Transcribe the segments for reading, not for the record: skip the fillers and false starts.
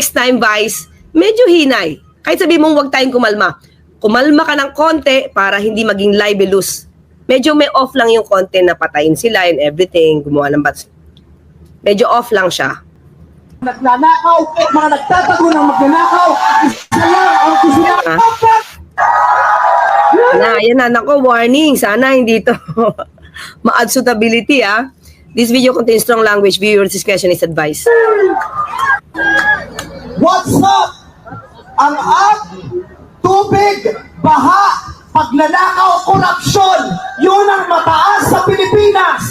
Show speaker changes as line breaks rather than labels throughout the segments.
next time, Vice, medyo hinay. Kahit sabi mong huwag tayong kumalma. Kumalma ka ng konti para hindi maging libelous. Medyo may off lang yung konti na patayin sila and everything, gumawa ng bats. Medyo off lang siya.
Nagnanakaw, mga nagtatago ng magnanakaw, isa lang ang kusinakaw.
Yan na, nako, warning. Sana hindi to ma-add suitability, ah. This video contains strong language. Viewer's discretion is advised.
What's up? Ang tubig, baha, pagnanakaw, korupsyon, yun ang mataas sa Pilipinas.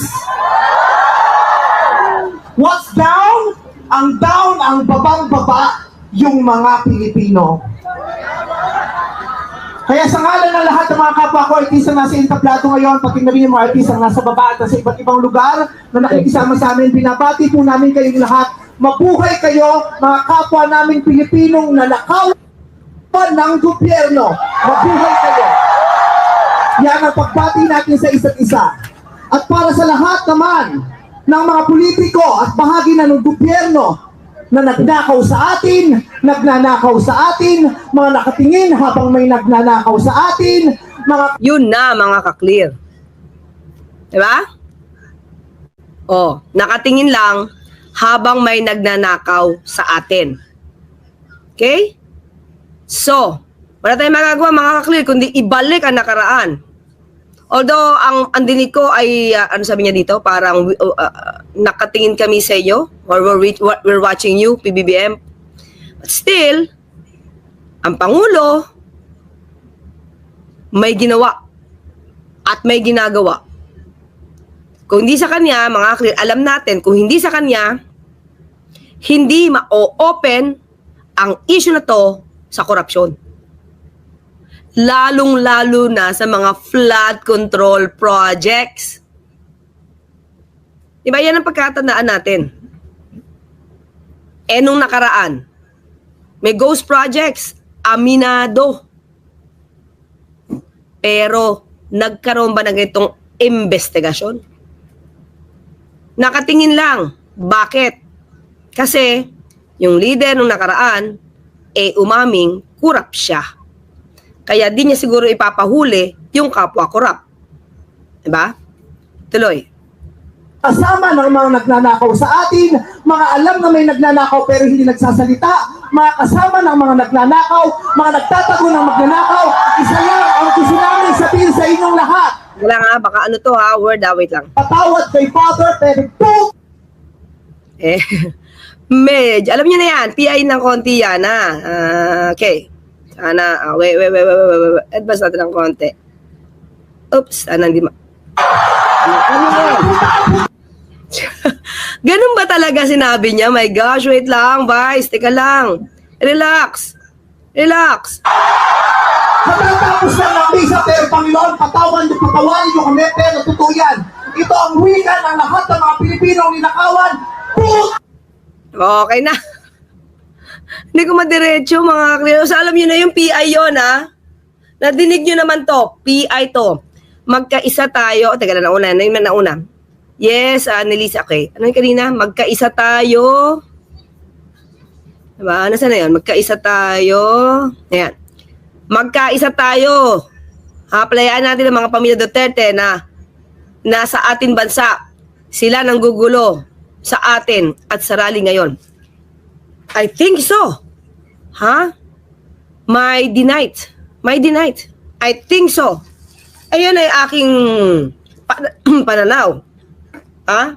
What's down? Ang down, ang babang-baba, yung mga Pilipino. Kaya sa ngalan ng lahat ng mga kapwa ko, artista nasa entablado ngayon, pag kinabi ng mga artista nasa baba at sa iba't ibang lugar na nakikisama sa amin, binabati po namin kayong lahat. Mabuhay kayo, mga kapwa namin Pilipinong nanakaw ng gobyerno. Mabuhay kayo. Yan ang pagbati natin sa isa't isa. At para sa lahat naman ng mga politiko at bahagi na ng gobyerno na nagnakaw sa atin, nagnanakaw sa atin, mga nakatingin habang may nagnanakaw sa atin, mga...
Yun na, mga ka-clear. Diba? Oh, nakatingin lang habang may nagnanakaw sa atin. Okay? So, wala tayong magagawa, mga ka-clear, kundi ibalik ang nakaraan. Although, ang dinig ko ay, ano sabi niya dito, parang nakatingin kami sa iyo, or we're watching you, PBBM. But still, ang Pangulo, may ginawa at may ginagawa. Kung hindi sa kanya, mga clear, alam natin, kung hindi sa kanya, hindi ma-open ang issue na to sa korupsyon. Lalong-lalo na sa mga flood control projects. Diba yan ang pagkatandaan natin? Nung nakaraan, may ghost projects, aminado. Pero, nagkaroon ba ng itong investigasyon? Nakatingin lang. Bakit? Kasi, yung leader nung nakaraan, umaming kurap siya. Kaya di niya siguro ipapahuli yung kapwa korap. Diba? Tuloy.
Kasama ng mga nagnanakaw sa atin, mga alam na may nagnanakaw pero hindi nagsasalita, mga kasama ng mga nagnanakaw, mga nagtatago ng magnanakaw, isa lang ang gusto namin sabihin sa inyong lahat.
Wala nga, baka ano to ha, word wait lang.
Patawad kay Father, pero
medyo, alam niyo na yan, PI ng konti yan ha. Okay. Sana, wait. Advance natin ng konti. Oops, sana hindi Ganun ba talaga sinabi niya? My gosh, wait lang, Vice. Teka lang. Relax.
Pagkatapos ng nabisa, pero Panginoon, patawarin niyo kami, pero totoo yan. Ito ang wika ng lahat ng mga Pilipinong ninakawan.
Okay na. Hindi ko madiretso, mga clear. So, alam nyo na yung PI yun, ha? Nadinig nyo naman to. PI to. Magkaisa tayo. Teka na, nauna. Yes, Nelisa, okay. Ano yung kanina? Magkaisa tayo. Diba? Nasaan na yun? Magkaisa tayo. Ayan. Magkaisa tayo. Playaan natin ang mga pamilya Duterte na nasa ating bansa. Sila nang gugulo sa atin at sa rally ngayon. I think so. My denied. I think so. Ayun ay aking pananaw.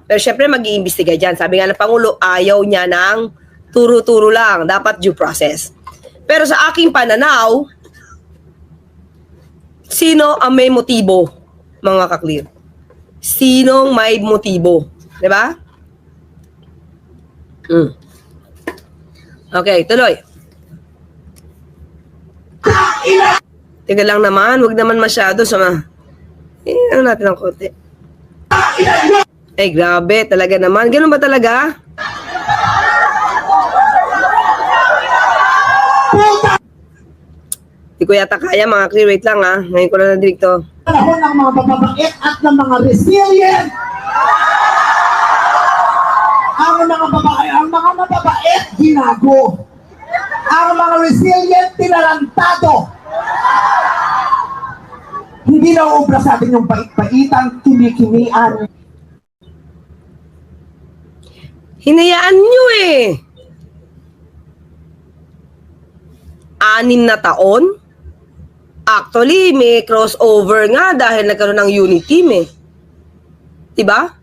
Pero syempre mag-iimbestiga dyan. Sabi nga ng Pangulo, ayaw niya ng turo-turo lang. Dapat due process. Pero sa aking pananaw, sino ang may motibo, mga ka-clear? Sinong may motibo? Diba? Okay, tuloy. Teka lang naman, wag naman masyado sa ano natin ng konti. Ay, grabe, talaga naman. Ganun ba talaga? Hindi ko yata kaya, mga clear. Wait lang, ha. Ngayon ko na nadinig to.
Panahon ng mga bababait at ng mga resilient. Ang mga mababait, ginago. ang mga resilient tinarantado. Hindi na uubra sa atin yung pait-paitan, kinikimian.
Hinayaan nyo eh. 6 na taon? Actually, may crossover nga dahil nagkaroon ng unity team eh. Diba?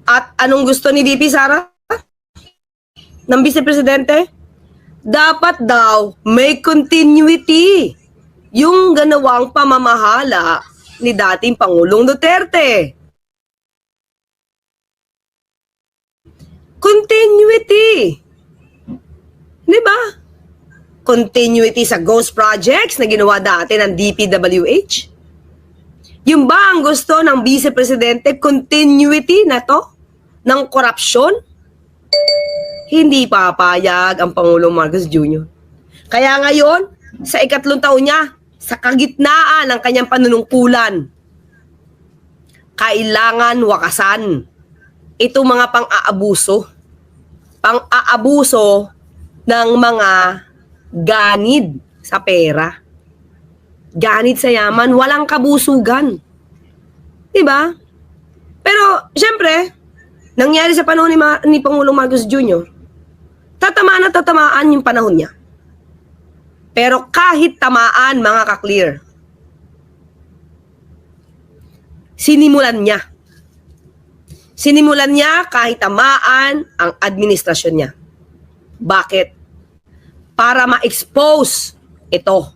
At anong gusto ni VP Sara? Ng Vice Presidente? Dapat daw may continuity yung ganawang pamamahala ni dating Pangulong Duterte. Continuity. Di ba? Continuity sa ghost projects na ginawa dati ng DPWH. Yung ba ang gusto ng Vice Presidente, continuity na to? Ng korupsyon? Hindi papayag ang Pangulong Marcos Jr. Kaya ngayon, sa 3 taon niya, sa kagitnaan ng kanyang panunungkulan, kailangan wakasan itong mga pang-aabuso. Pang-aabuso ng mga ganid sa pera. Ganid sa yaman, walang kabusugan. Diba? Pero, syempre, nangyari sa panahon ni Pangulong Marcos Jr., tatamaan at tatamaan yung panahon niya. Pero kahit tamaan, mga ka-clear, sinimulan niya. Sinimulan niya kahit tamaan ang administrasyon niya. Bakit? Para ma-expose ito.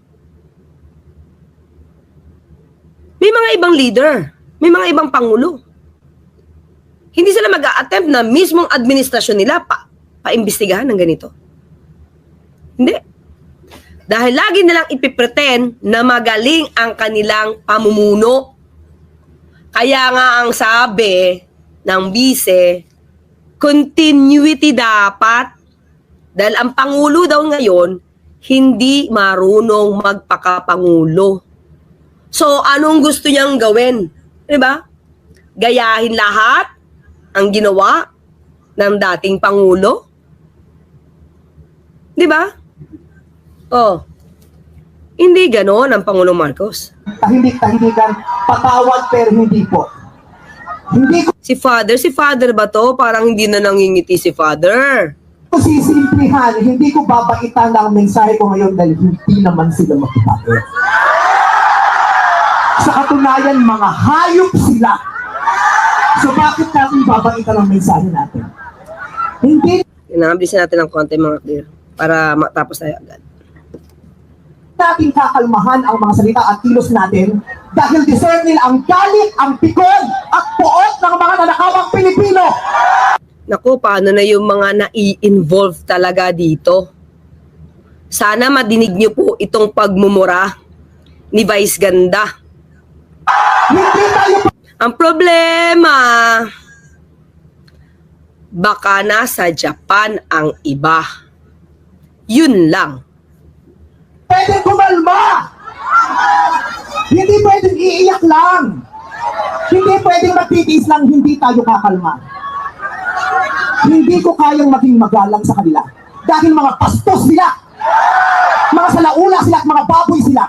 May mga ibang leader, may mga ibang pangulo. Hindi sila mag-a-attempt na mismong administrasyon nila paimbestigahan ng ganito. Hindi. Dahil lagi nilang ipipretend na magaling ang kanilang pamumuno. Kaya nga ang sabi ng vice, continuity dapat. Dahil ang Pangulo daw ngayon, hindi marunong magpakapangulo. So, anong gusto niyang gawin? Diba? Gayahin lahat ang ginawa ng dating Pangulo? Diba? Oh, hindi ganon ang Pangulong Marcos.
Tahimik-tahimikan, patawad pero hindi po. Hindi ko
Si Father ba to? Parang hindi na nangingiti si Father.
sisimplihan, hindi ko babaitan ang mensahe ko ngayon dahil hindi naman sila makibago. Sa katunayan, mga hayop sila. So bakit natin babaitan ang mensahe natin? Hindi
Inambilisin natin ng konti mga clear para matapos tayo agad.
natin kakalmahan ang mga salita at kilos natin dahil deserve nila ang galit, ang pikon at puot ng mga nanakawang Pilipino.
Naku, paano na yung mga nai-involve talaga dito? Sana madinig niyo po itong pagmumura ni Vice Ganda.
Hindi tayo
Ang problema, baka nasa Japan ang iba. Yun lang.
pwedeng kumalma. Hindi pwedeng iiyak lang. Hindi pwedeng magtitiis lang, hindi tayo kakalma. Hindi ko kayang maging magalang sa kanila. Dahil mga pastos sila. Mga salaula sila at mga baboy sila.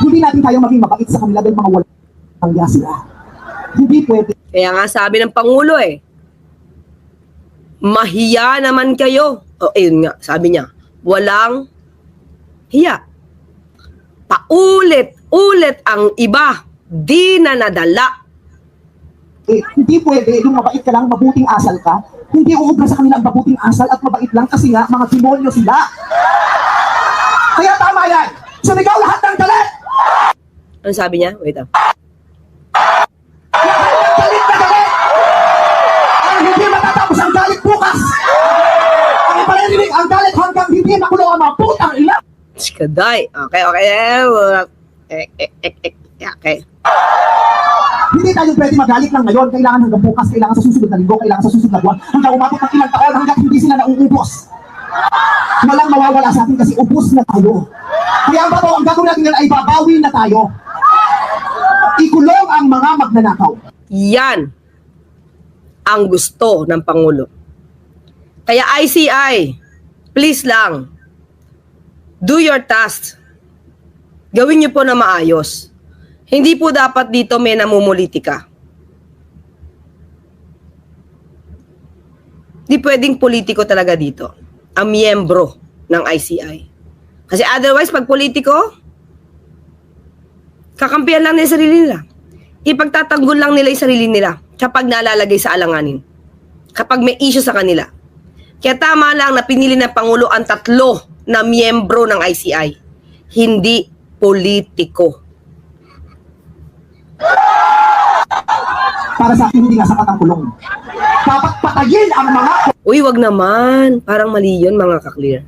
Hindi natin kayang maging mabait sa kanila dahil mga walang hiya sila. Hindi pwede.
Kaya nga sabi ng Pangulo mahiya naman kayo. O, ayun nga, sabi niya, walang hiya. Paulit-ulit ang iba, di na nadala.
Hindi pwede, yung mabait ka lang, mabuting asal ka. Hindi uubra sa kanila ang mabuting asal at mabait lang kasi nga, mga demonyo sila. Kaya tama yan. Sumigaw lahat ng galit.
Ano sabi niya? Wait up.
Galit na galit. Ang hindi matatapos ang galit bukas. Ang iparirinig ang galit hanggang hindi makulong ang mga putang ina.
Skaday. Okay. Okay.
Hindi tayo pwede magalit lang ngayon. Kailangan hanggang bukas, kailangan sa susunod na linggo, kailangan sa susunod na buwan, hanggang umabot ng ilang taon, hanggang hindi sila nauubos. Walang mawawala sa atin kasi ubos na tayo. Kaya ang bato, ang gagawin natin ngayon ay babawi na tayo. Ikulong ang mga magnanakaw.
Yan ang gusto ng Pangulo. Kaya ICI, please lang, Do your task. Gawin niyo po na maayos. Hindi po dapat dito may namumulitika. Hindi pwedeng politiko talaga dito. Ang miyembro ng ICI. Kasi otherwise, pag politiko, kakampihan lang nila sarili nila. Ipagtatanggol lang nila yung sarili nila kapag nalalagay sa alanganin. Kapag may issue sa kanila. Kaya tama lang na pinili ng Pangulo ang 3 na miyembro ng ICI. Hindi politiko.
Para sa akin, hindi nga sapat ang kulong. Dapat patayin ang mga...
Uy, wag naman. Parang mali yun, mga ka-clear.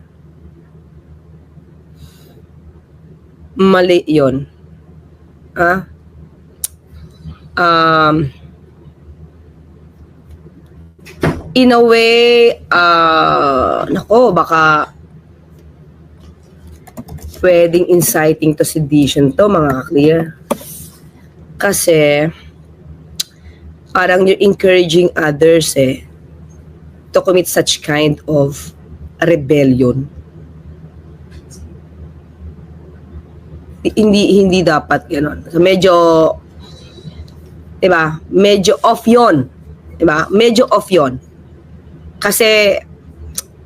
Mali yun. In a way, nako, baka pwedeng inciting to sedition to, mga ka-clear. Kasi, parang you're encouraging others to commit such kind of rebellion. Hindi dapat gano'n. So medyo, 'di ba? Medyo off 'yon. 'Di ba? Medyo off 'yon. Kasi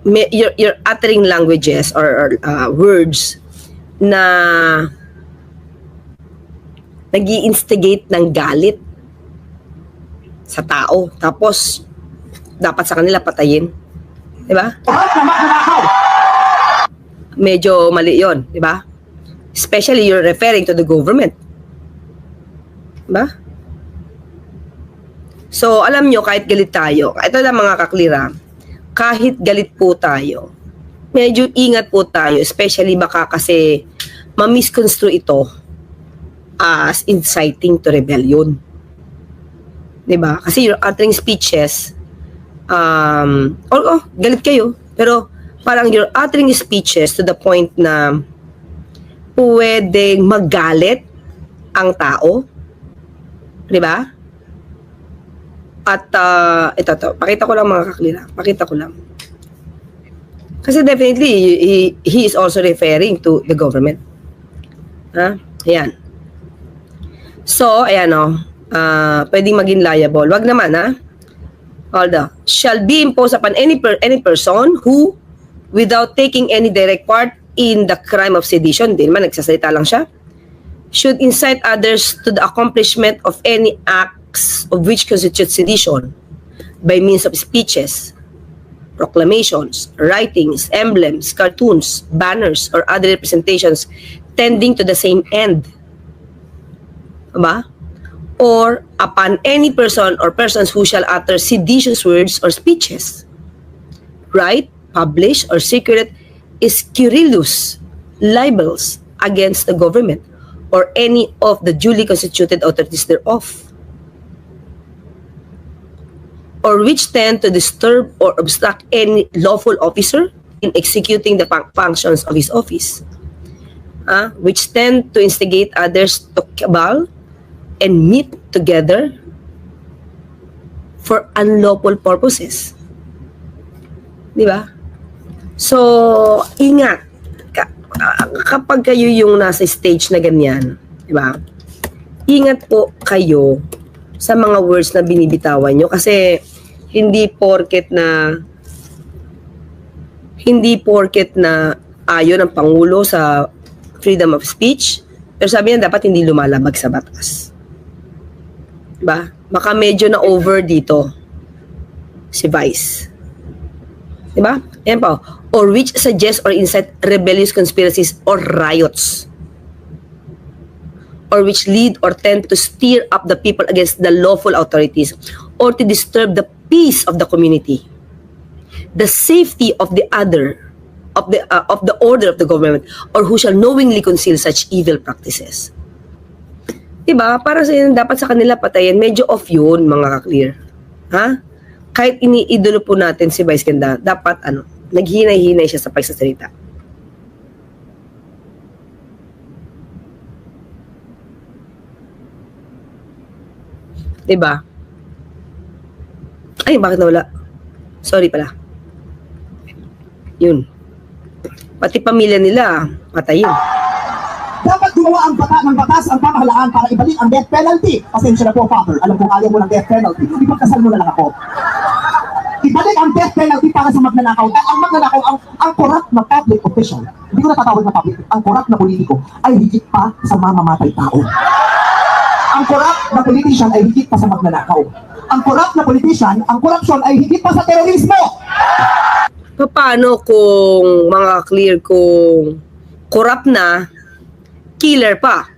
you're uttering languages or words na nag-i-instigate ng galit sa tao. Tapos, dapat sa kanila patayin. Diba? Medyo mali yun. Diba? Especially you're referring to the government. Diba? So, alam nyo, kahit galit tayo, ito lang mga kaklira, kahit galit po tayo, medyo ingat po tayo, especially baka kasi ma-misconstrue ito as inciting to rebellion. Diba? Kasi you're uttering speeches, galit kayo, pero parang you're uttering speeches to the point na pwedeng magalit ang tao. Diba? At ito, pakita ko lang mga kaklira. Pakita ko lang. Kasi definitely, he is also referring to the government. Ayan. So, ayan pwedeng maging liable. Wag naman, Hold on. Shall be imposed upon any person who, without taking any direct part in the crime of sedition, di naman, nagsasalita lang siya, should incite others to the accomplishment of any acts of which constitute sedition by means of speeches, proclamations, writings, emblems, cartoons, banners, or other representations tending to the same end. Diba? Or upon any person or persons who shall utter seditious words or speeches, write, publish, or circulate scurrilous libels against the government or any of the duly constituted authorities thereof, or which tend to disturb or obstruct any lawful officer in executing the functions of his office, which tend to instigate others to cabal and meet together for unlawful purposes. Di ba? So, ingat. Kapag kayo yung nasa stage na ganyan, di ba? Ingat po kayo sa mga words na binibitawan nyo kasi hindi porket na ayon ng Pangulo sa freedom of speech, pero sabi niya dapat hindi lumalabag sa batas. Diba? Baka medyo na over dito si Vice. Diba? Ayan po. Or which suggest or incite rebellious conspiracies or riots. Or which lead or tend to stir up the people against the lawful authorities or to disturb the peace of the community, the safety of the other, of the order of the government, or who shall knowingly conceal such evil practices. Diba? Para sa dapat sa kanila patayin, medyo off yun, mga ka-clear. Kahit iniidolo po natin si Vice Ganda, dapat naghinay-hinay siya sa pagsasalita. Diba? Ay, bakit nawala? Sorry pala. Yun. Pati pamilya nila, patayin.
Dapat gumawa ang ng batas ang pamahalaan para ibalik ang death penalty. Pasensya na po, Father. Alam kong ayaw mo ng death penalty. Ipagkasal mo na lang ako. Ibalik ang death penalty para sa magnanakaw. Ang magnanakaw, ang corrupt na public official, hindi ko natatawag na public, ang corrupt na politiko ay higit pa sa mamamatay tao. Ang corrupt na politician ay higit pa sa magnanakaw. Ang corrupt na politician, ang corruption ay higit pa sa terorismo.
Paano kung mga clear kung corrupt na, killer pa?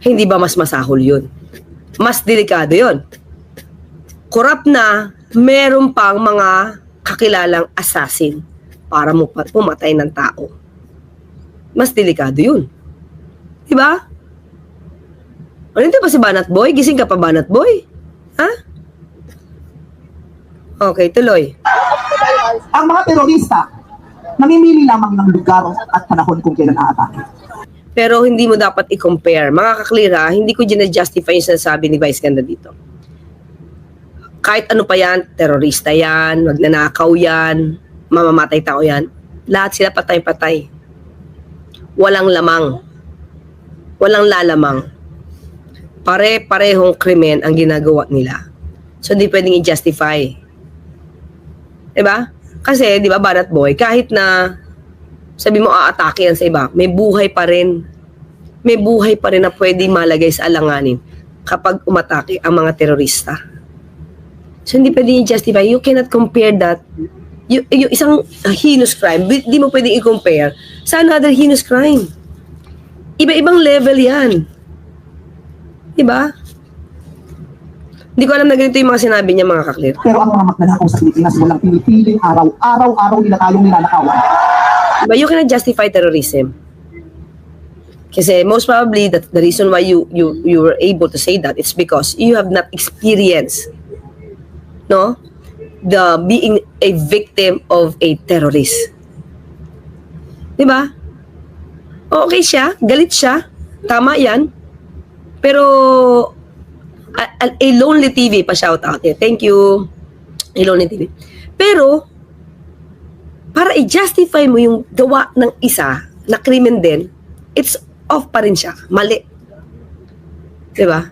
Hindi ba mas masahol yun? Mas delikado yun. Corrupt na, meron pang mga kakilalang assassin para pumatay ng tao. Mas delikado yun. Diba? Ano ito pa si Banat Boy? Gising ka pa, Banat Boy? Ha? Okay, tuloy.
Ang mga terorista, namimili lamang ng lugar at panahon kung kailan aatake.
Pero hindi mo dapat i-compare. Mga kaklear ha, hindi ko dina-justify yung sinasabi ni Vice Ganda dito. Kahit ano pa yan, terorista yan, magnanakaw yan, mamamatay tao yan, lahat sila patay-patay. Walang lamang. Walang lalamang. Pare-parehong krimen ang ginagawa nila. So, hindi pwedeng i-justify. Diba? Kasi, di ba, Banat Boy, kahit na sabi mo aatake yan sa iba, may buhay pa rin. May buhay pa rin na pwedeng malagay sa alanganin kapag umatake ang mga terorista. So, hindi pwedeng i-justify. You cannot compare that. Yung isang heinous crime, di mo pwedeng i-compare sa another heinous crime. Iba-ibang level yan. Diba? Hindi ko alam na ganito yung mga sinabi niya, mga kaklir.
Pero ang mga magnanakaw sa Pilipinas, walang pinipiling araw-araw nila tayong nilalakawan.
Diba, you cannot justify terrorism. Kasi most probably, the reason why you were able to say that, it's because you have not experienced, no, the being a victim of a terrorist. Diba? Okay siya, galit siya, tama yan. Pero, a Lonely TV pa shout out eh. Thank you, a Lonely TV. Pero, para i-justify mo yung gawa ng isa na krimen din, it's off pa rin siya. Mali. Diba?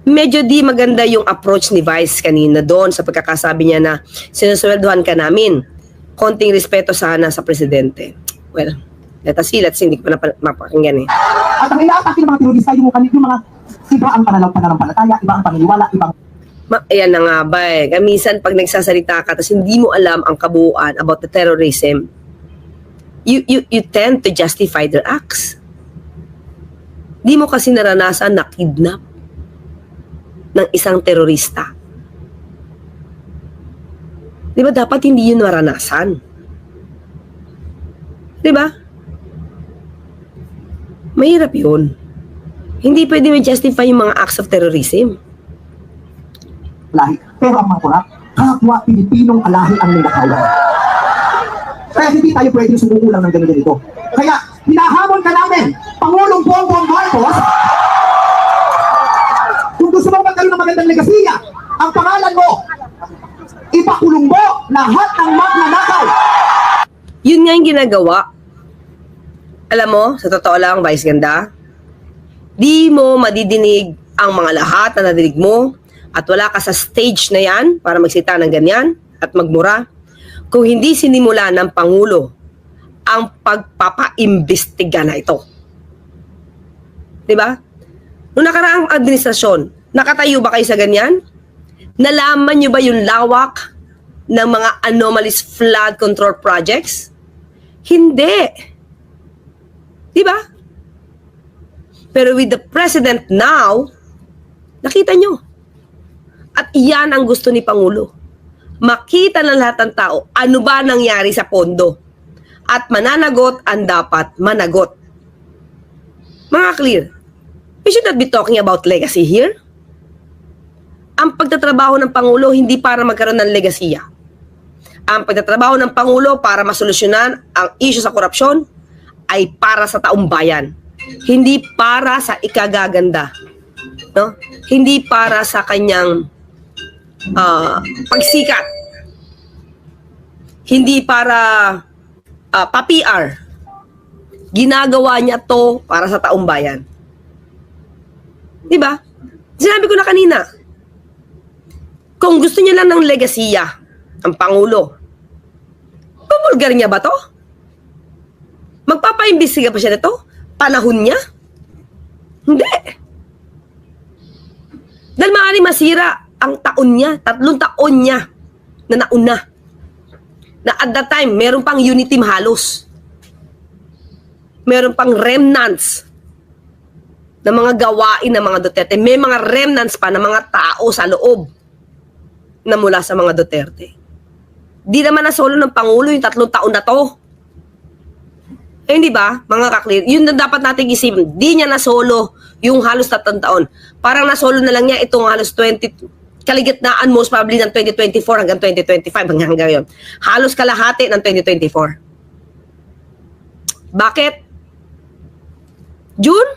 Medyo di maganda yung approach ni Vice kanina doon sa pagkakasabi niya na sinusweldohan ka namin. Konting respeto sana sa presidente. Well, let us see, hindi ko pa mapakinggan eh.
At ang inaatake ng mga terorista, yung mga iba ang pananampalataya, iba ang paniniwala, ibang...
Ayan na nga ba eh. Minsan pag nagsasalita ka tapos hindi mo alam ang kabuuan about the terrorism, you tend to justify their acts. Di mo kasi naranasan na kidnap ng isang terorista. Di ba dapat hindi yun maranasan? Di ba? Mahirap yun. Hindi pwede ma-justify yung mga acts of terrorism.
lahi. Pero ang mga kurap, kapwa Pilipinong alahi ang ninakawan. Kaya hindi tayo pwedeng sumukulang ng ganito. Kaya hinahamon ka namin, Pangulong Bongbong Marcos, kung gusto mong magkaroon ng magandang legasiya, ang pangalan mo, ipakulong mo lahat ng magnanakaw.
Yun nga yung ginagawa. Alam mo, sa totoo lang, Vice Ganda, di mo madidinig ang mga lahat na nadinig mo at wala ka sa stage na yan para magsita ng ganyan at magmura kung hindi sinimula ng Pangulo ang pagpapaimbestiga na ito. Diba? Noong nakaraang administrasyon, nakatayo ba kayo sa ganyan? Nalaman nyo ba yung lawak ng mga anomalous flood control projects? Hindi. Diba? Pero with the president now, nakita nyo. At iyan ang gusto ni Pangulo. Makita ng lahat ng tao ano ba nangyari sa pondo. At mananagot ang dapat managot. Mga clear, we should not be talking about legacy here. Ang pagtatrabaho ng Pangulo hindi para magkaroon ng legasiya. Ang pagtatrabaho ng Pangulo para masolusyonan ang issue sa korupsyon ay para sa taong bayan. Hindi para sa ikagaganda. No? Hindi para sa kanyang pagsikat. Hindi para pa-PR. Ginagawa niya to para sa taong bayan. Di ba? Sinabi ko na kanina, kung gusto niya lang ng legasiya, ang Pangulo, pabulgar niya ba to? Magpapaimbestiga pa siya nito? Panahon niya? Hindi. Dahil maaaring masira ang taon niya, 3 taon niya na nauna. Na at that time, meron pang unity team halos. Meron pang remnants ng mga gawain ng mga Duterte. May mga remnants pa ng mga tao sa loob na mula sa mga Duterte. Di naman nasolo ng Pangulo yung 3 taon na to. Eh, hindi ba, mga kaklir? Yun na dapat natin isipin. Di niya nasolo yung halos 3 taon. Parang nasolo na lang niya itong halos 20, kaligitnaan most probably ng 2024 hanggang 2025 hanggang ngayon. Halos kalahati ng 2024. Bakit? June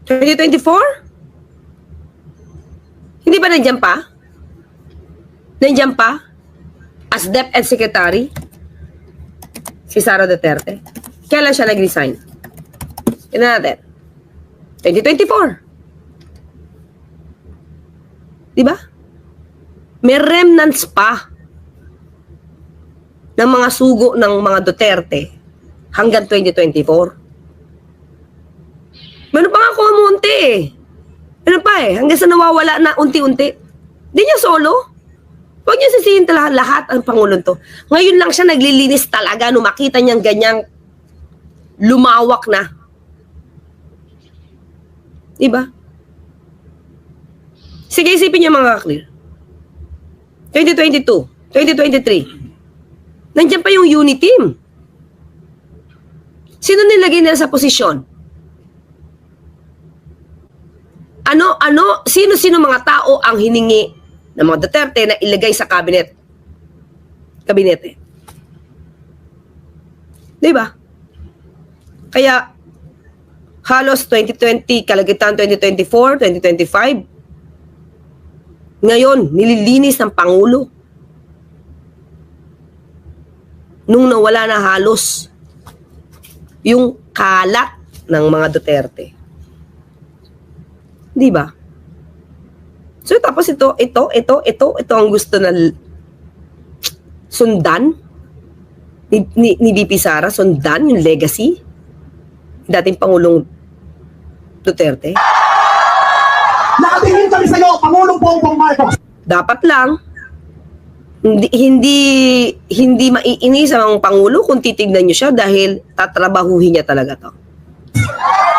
2024? Hindi ba nandiyan pa? Nandiyan pa? As DepEd Secretary? Si Sara Duterte? Kailan siya nag-resign? Tignan natin. 2024. Diba? May remnants pa ng mga sugo ng mga Duterte hanggang 2024. Meron pa nga kumunti eh. Meron pa eh. Hanggang sa nawawala na unti-unti. Di niya solo. Huwag niya sisihin lahat ang Pangulong to. Ngayon lang siya naglilinis talaga nung makita niyang ganyang lumawak na. Diba? Sige, isipin niyo mga kaklir. 2022, 2023. Nandiyan pa yung unity team. Sino nilagay nila sa posisyon? Sino-sino mga tao ang hiningi ng mga Duterte na ilagay sa kabinete? Diba? Kaya, halos 2020, kalagitan 2024, 2025, ngayon, nililinis ng Pangulo. Nung nawala na halos yung kalat ng mga Duterte. Di ba? So tapos ito ang gusto na sundan ni VP Sara, sundan yung legacy dating Pangulong Duterte.
Nakatingin kami sa'yo, Pangulong Bongbong Marcos.
Dapat lang hindi maiinis ang Pangulo kung titignan niyo siya dahil tatrabahuhin niya talaga to.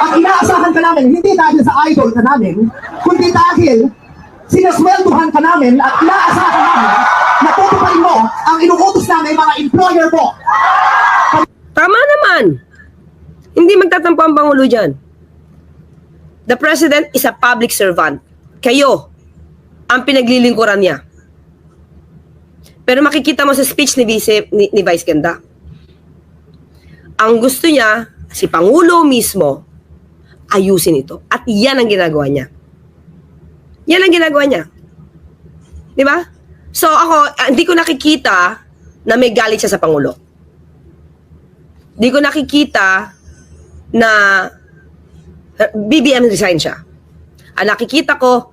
At inaasahan ka namin, hindi dahil sa idol ka namin, kundi dahil sinasweldohan ka namin at inaasahan namin na tutuparin mo ang inuutos namin mga employer mo.
Tama naman. Hindi magtatampo ang Pangulo dyan. The President is a public servant. Kayo ang pinaglilingkuran niya. Pero makikita mo sa speech ni Vice Ganda. Ang gusto niya, si Pangulo mismo, ayusin ito. At yan ang ginagawa niya. Yan ang ginagawa niya. Di ba? So ako, hindi ko nakikita na may galit siya sa Pangulo. Hindi ko nakikita na BBM resign siya. Ang nakikita ko,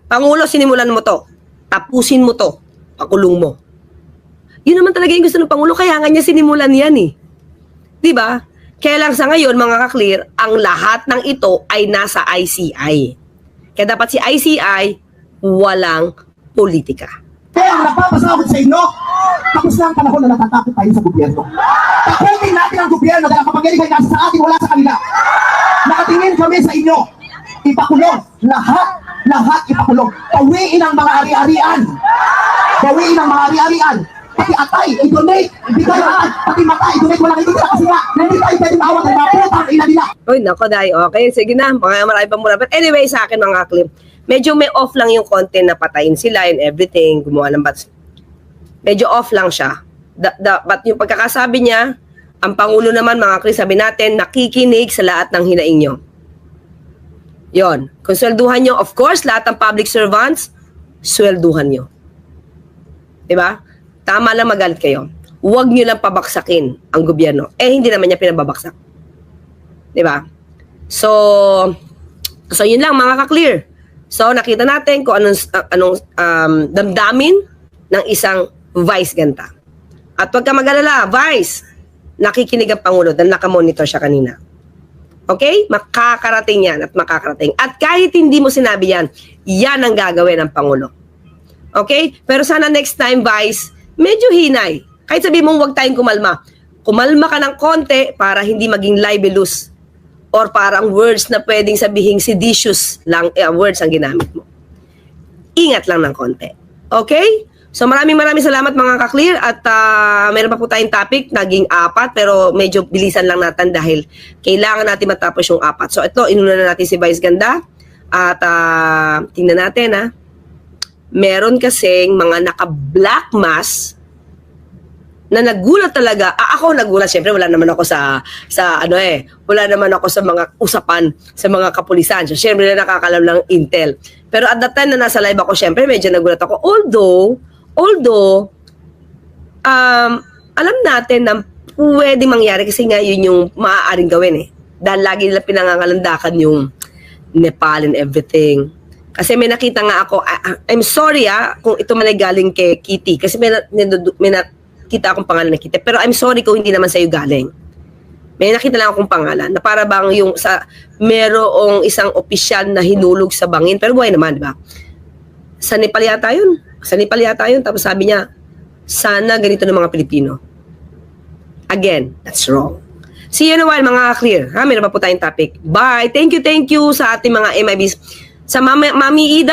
Pangulo, sinimulan mo to. Tapusin mo to. Pakulong mo. Yun naman talaga yung gusto ng Pangulo, kaya nga niya sinimulan yan eh. Di ba? Kaya lang sa ngayon, mga kaklir, ang lahat ng ito ay nasa ICI. Kaya dapat si ICI, walang politika.
Kaya ang nagpapasahod sa inyo, tapos na ang panahon na natatakot tayo sa gobyerno. Takutin natin ang gobyerno dahil ang kapangyarihan nasa sa atin, wala sa kanila. Nakatingin kami sa inyo. Ipakulong. Lahat ipakulong. Pawiin ang mga ari-arian. Pawiin ang mga ari-arian. Pati atay, i-donate. Ibigay lahat. Pati mata, i-donate. Walang ititira kasi nga, hindi tayo pwede maawat ang mga putang ina nila.
Uy, nako dahil. Okay, sige na. Marami pa muna. But anyway, sa akin mga kaklir, medyo may off lang yung content na patayin sila and everything. Gumawa ng bats. Medyo off lang siya. But yung pagkakasabi niya, ang Pangulo naman, mga kaklir, sabi natin, nakikinig sa lahat ng hinaing nyo. Yon. Kung swelduhan nyo, of course, lahat ng public servants, swelduhan nyo. Diba? Tama lang magalit kayo. huwag nyo lang pabaksakin ang gobyerno. Hindi naman niya pinababaksak. Diba? So yun lang mga ka-clear. So, nakita natin kung anong damdamin ng isang vice ganda. At huwag ka mag-alala, vice, nakikinig ang Pangulo dahil nakamonitor siya kanina. Okay? Makakarating yan at makakarating. At kahit hindi mo sinabi yan, yan ang gagawin ng Pangulo. Okay? Pero sana next time, vice, medyo hinay. Kahit sabi mong huwag tayong kumalma. Kumalma ka ng konti para hindi maging libelous or parang words na pwedeng sabihing seditious lang, words ang ginamit mo. Ingat lang ng konti. Okay? So maraming salamat mga ka-clear at meron pa po tayong topic, naging 4 pero medyo bilisan lang natin dahil kailangan natin matapos yung 4. So ito, inuna na natin si Vice Ganda at tingnan natin meron kasing mga naka-black mask na nagulat talaga. Ako nagulat, syempre wala naman ako sa wala naman ako sa mga usapan sa mga kapulisan. So syempre na nakakalam ng intel. Pero at that time na nasa live ako, syempre medyo nagulat ako. Although alam natin na pwede mangyari kasi nga yun yung maaaring gawin Dahil lagi nila pinangangalandakan yung Nepal and everything. Kasi may nakita nga ako, I'm sorry kung ito man ay galing kay Kitty. Kasi may nakita akong pangalan na Kitty. Pero I'm sorry kung hindi naman sa'yo galing. May nakita lang akong pangalan na para bang yung merong isang opisyal na hinulog sa bangin. Pero buhay naman, di ba? Sa Nepal yata yun. Tapos sabi niya, sana ganito ng mga Pilipino. Again, that's wrong. See you in a while mga clear. Meron pa po tayong topic. Bye. Thank you sa ating mga MIBs. Sa Mami Ida.